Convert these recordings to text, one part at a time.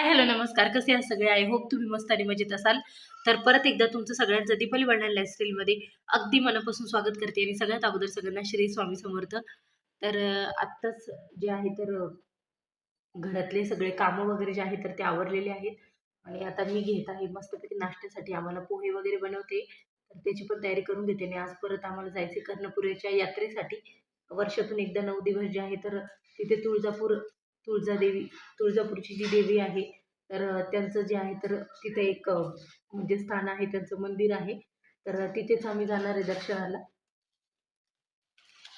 Hello, नमस्कार. कसे आहात सगळे? आय होप तुम्ही मस्त आणि मजेत असाल. तर परत एकदा तुमचं सगळ्यांचं दीपावली भांडार लाईफस्टाईलमध्ये अगदी मनापासून स्वागत करते आणि सगळ्यात अगोदर सगळ्यांना श्री स्वामी समर्थ. तर आत्ताच जे आहे तर घरातले सगळे कामं वगैरे जे आहेत तर ते आवरलेले आहेत आणि आता मी घेत आहे मस्तपैकी नाश्त्यासाठी. आम्हाला पोहे वगैरे बनवते, तर त्याची पण तयारी करून घेते आणि आज परत आम्हाला जायचे कर्णपुऱ्याच्या यात्रेसाठी. वर्षातून एकदा 9 दिवस जे आहे तर तिथे तुळजादेवी तुळजापूरची जी देवी आहे तर त्यांचं जे आहे तर तिथे एक म्हणजे स्थान आहे, त्यांचं मंदिर आहे. तर तिथेच आम्ही जाणार आहे दर्शनाला.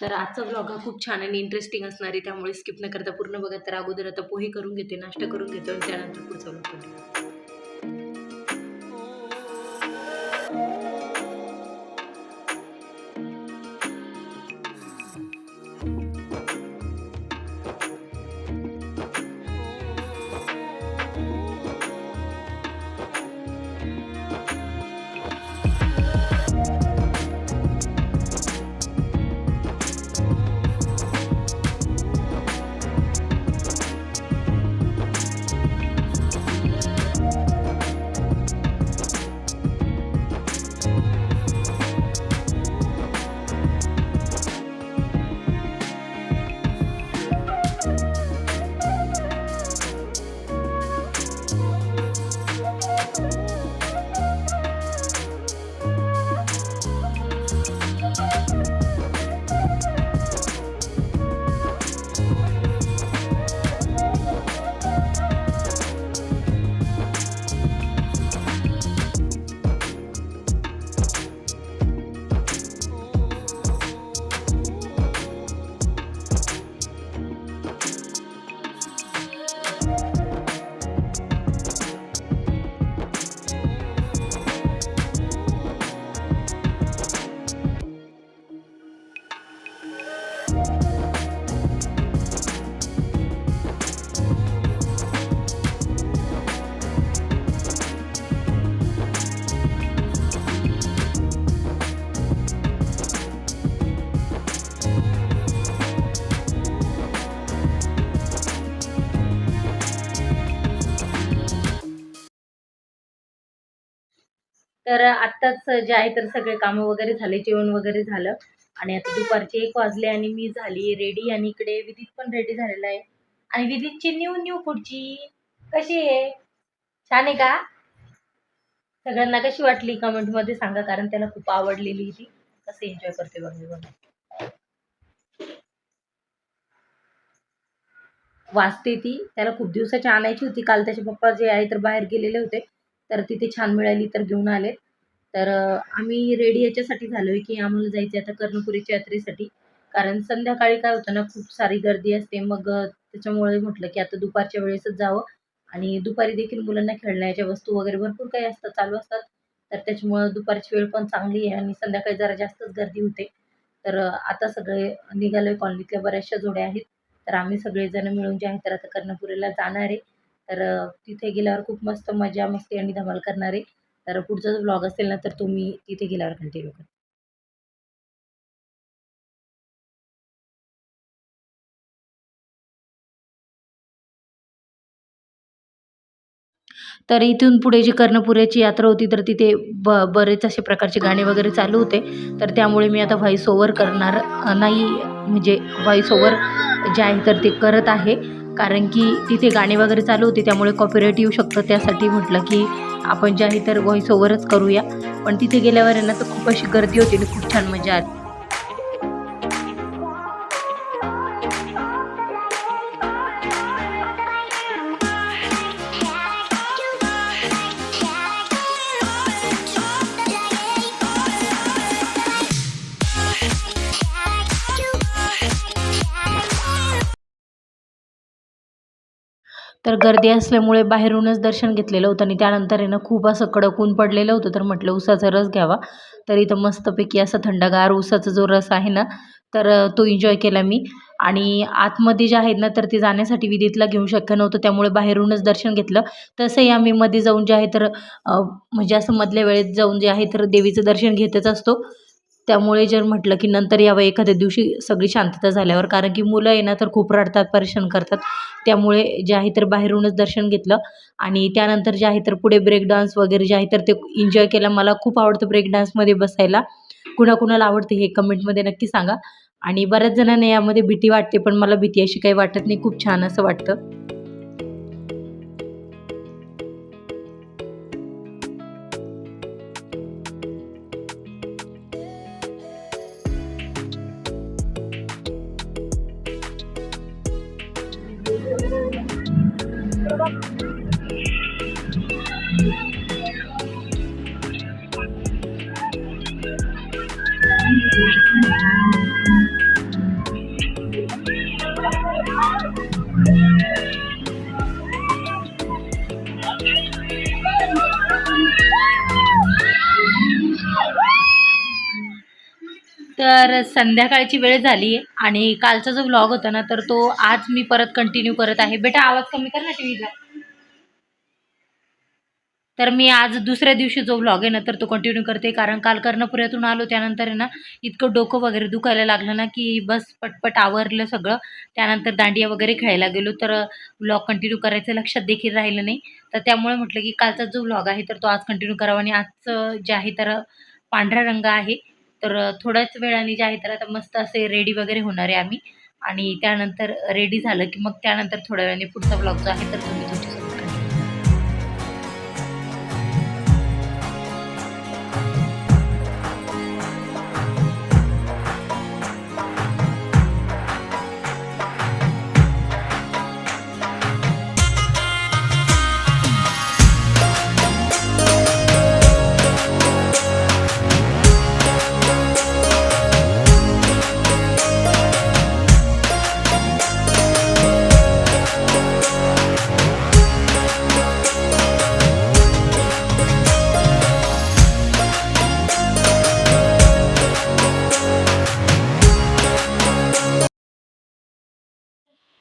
तर आजचा ब्लॉग हा खूप छान आणि इंटरेस्टिंग असणार आहे, त्यामुळे स्किप न करता पूर्ण बघा. तर अगोदर आता पोहे करून घेते, नाश्ता करून घेतो आणि त्यानंतर पुढचा ब्लॉग कंटिन्यू. तर आत्ताच जे आहे तर सगळे कामं वगैरे झाले, जेवण वगैरे झालं आणि आता दुपारचे 1 वाजले आणि मी झाली रेडी आणि इकडे विदित पण रेडी झालेला आहे. आणि विदितची न्यू न्यू खुर्ची कशी आहे? छान आहे का? सगळ्यांना कशी वाटली कमेंट मध्ये सांगा, कारण त्याला खूप आवडलेली ती. कसं एन्जॉय करते बघा बघा. वाचते ती. त्याला खूप दिवसाची आणायची होती. काल त्याचे पप्पा जे आहे तर बाहेर गेलेले होते, तर तिथे छान मिळाली तर घेऊन आले. तर आम्ही रेडी याच्यासाठी झालोय की आम्हाला जायचं आता कर्णपुरीच्या यात्रेसाठी. कारण संध्याकाळी काय होतं ना, खूप सारी गर्दी असते. मग त्याच्यामुळे म्हटलं की आता दुपारच्या वेळेसच जावं आणि दुपारी देखील मुलांना खेळण्याच्या वस्तू वगैरे भरपूर काही असतात, चालू असतात. तर त्याच्यामुळं दुपारची वेळ पण चांगली आहे आणि संध्याकाळी जरा जास्तच गर्दी होते. तर आता सगळे निघालोय, कॉलनीतल्या बऱ्याचशा जोड्या आहेत. तर आम्ही सगळेजण मिळून जे आहे तर आता कर्णपुरीला जाणार आहे. तर तिथे गेल्यावर खूप मस्त मजा मस्ती आणि धमाल करणार आहे. तर पुढचा जो व्लॉग असेल ना तर तुम्ही तिथे गेल्यावर कंटिन्यू करा. तर इथून पुढे जी कर्णपुऱ्याची यात्रा होती तर तिथे बरेच असे प्रकारचे गाणे वगैरे चालू होते. तर त्यामुळे मी आता व्हॉईस ओव्हर करणार नाही, म्हणजे व्हॉईस ओव्हर जे आहे तर ते करत आहे. कारण की तिथे गाणे वगैरे चालू होते, त्यामुळे कॉपीराईट येऊ शकतं. त्यासाठी म्हटलं की आपण जे आहे तर व्हॉईस ओव्हरच करूया. पण तिथे गेल्यावर आहे ना तर खूप अशी गर्दी होती आणि खूप छान मजा आली. तर गर्दी असल्यामुळे बाहेरूनच दर्शन घेतलेलं होतं आणि त्यानंतर आहे ना खूप असं कडक ऊन पडलेलं होतं. तर म्हटलं उसाचा रस घ्यावा. तर इथं मस्तपैकी असा थंडगार उसाचा जो रस आहे ना तर तो एन्जॉय केला मी. आणि आतमध्ये जे आहेत ना तर ते जाण्यासाठी विदीतला घेऊ शक्य नव्हतं, त्यामुळे बाहेरूनच दर्शन घेतलं. तसंही आम्ही मध्ये जाऊन जे आहे तर म्हणजे असं मधल्या वेळेत जाऊन जे आहे तर देवीचं दर्शन घेतच असतो. त्यामुळे जर म्हटलं की नंतर यावं एखाद्या दिवशी सगळी शांतता झाल्यावर, कारण की मुलं आहे ना तर खूप रडतात, परेशान करतात. त्यामुळे जे आहे तर बाहेरूनच दर्शन घेतलं आणि त्यानंतर जे आहे तर पुढे ब्रेक डान्स वगैरे जे आहे तर ते एन्जॉय केला. मला खूप आवडतं ब्रेक डान्समध्ये बसायला. कुणाकुणाला आवडते हे कमेंटमध्ये नक्की सांगा. आणि बऱ्याच जणांना यामध्ये भीती वाटते, पण मला भीती अशी काही वाटत नाही. खूप छान असं वाटतं. तर संध्याकाळची वेळ झाली आहे आणि कालचा जो व्लॉग होता ना तर तो आज मी परत कंटिन्यू करत आहे. बेटा आवाज कमी कर ना टीव्हीचा. तर मी आज दुसऱ्या दिवशी जो व्लॉग आहे ना तर तो कंटिन्यू करते, कारण काल कर्णपुऱ्यातून आलो त्यानंतर आहे ना इतकं डोकं वगैरे दुखायला लागलं ना की बस पटपट आवरलं सगळं. त्यानंतर दांडिया वगैरे खेळायला गेलो तर व्लॉग कंटिन्यू करायचं लक्षात देखील राहिलं नाही. तर त्यामुळे म्हटलं की कालचा जो व्लॉग आहे तर तो आज कंटिन्यू करावा. आणि आजचं जे आहे तर पांढरा रंग आहे. तर थोड्याच वेळाने जे आहे तर आता मस्त असे रेडी वगैरे होणार आहे आम्ही. आणि त्यानंतर रेडी झालं की मग त्यानंतर थोड्या वेळाने पुढचा व्लॉग जो आहे तर तुम्ही तुमच्यासोबत कंटिन्यू.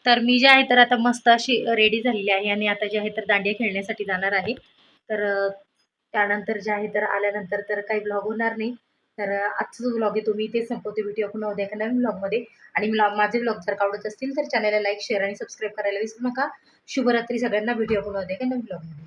तर मी जे आहे तर आता मस्त अशी रेडी झालेली आहे आणि आता जे आहे तर दांडिया खेळण्यासाठी जाणार आहे. तर त्यानंतर जे आहे तर आल्यानंतर तर काही व्लॉग होणार नाही. तर आजचा जो व्लॉग आहे तो मी इथेच संपवते. भेटूया पुन्हा उद्या एका नवीन व्लॉगमध्ये. आणि मला माझे व्लॉग जर का आवडत असतील तर चॅनलला लाईक, शेअर आणि सबस्क्राईब करायला विसरू नका. शुभरात्री सगळ्यांना. भेटूया पुन्हा उद्या एका नवीन व्लॉगमध्ये.